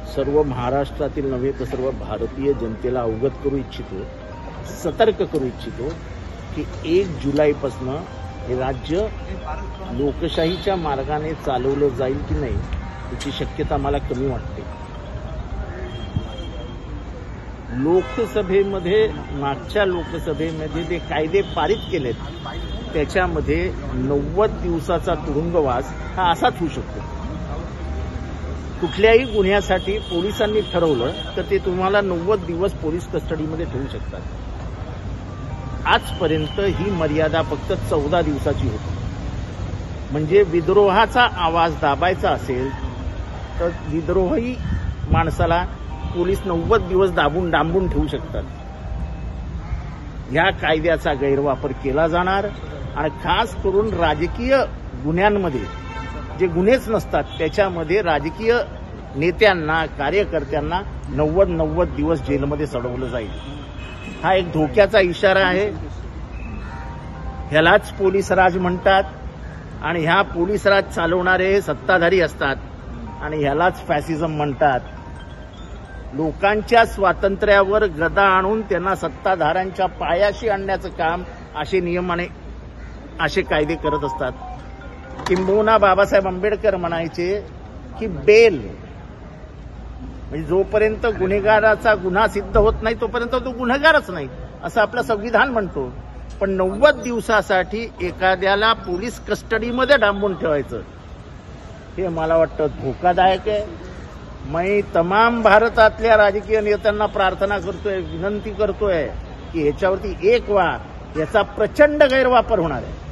सर्व महाराष्ट्रातील नव्हे तर सर्व भारतीय जनतेला अवगत करू इच्छितो, सतर्क करू इच्छितो की 1 जुलैपासून हे राज्य लोकशाहीच्या मार्गाने चालवलं जाईल की नाही याची शक्यता मला कमी वाटते। लोकसभेमध्ये मागच्या लोकसभेमध्ये जे कायदे पारित केलेत त्याच्यामध्ये 90 दिवसाचा तुरुंगवास हा असाच होऊ शकतो। कुठल्याही गुन्ह्यासाठी पोलिसांनी ठरवलं तर ते तुम्हाला 90 दिवस पोलीस कस्टडीमध्ये ठेवू शकतात। आजपर्यंत ही मर्यादा फक्त 14 दिवसाची होती। म्हणजे विद्रोहाचा आवाज दाबायचा असेल तर विद्रोही माणसाला पोलीस 90 दिवस डांबून ठेवू शकतात। या कायद्याचा गैरवापर केला जाणार आणि खास करून राजकीय गुन्ह्यांमध्ये जे गुन्हेच नसतात त्याच्यामध्ये राजकीय नेत्यांना कार्यकर्त्यांना 90 दिवस जेलमध्ये सडवलं जाईल। हा एक धोक्याचा इशारा आहे। ह्यालाच पोलीस राज म्हणतात आणि ह्या पोलीस राज चालवणारे सत्ताधारी असतात आणि ह्यालाच फॅसिझम म्हणतात। लोकांच्या स्वातंत्र्यावर गदा आणून त्यांना सत्ताधाऱ्यांच्या पायाशी आणण्याचं काम असे नियम आणि असे कायदे करत असतात। किंबहुना बाबासाहेब आंबेडकर म्हणायचे की बेल म्हणजे जोपर्यंत गुन्हेगाराचा गुन्हा सिद्ध होत नाही तोपर्यंत तो गुन्हेगारच नाही असं आपलं संविधान म्हणतो। पण 90 दिवसासाठी एखाद्याला पोलीस कस्टडीमध्ये डांबून ठेवायचं हे मला वाटतं धोकादायक आहे। मी तमाम भारतातल्या राजकीय नेत्यांना प्रार्थना करतोय, विनंती करतोय की याच्यावरती एक व्हा, याचा प्रचंड गैरवापर होणार आहे।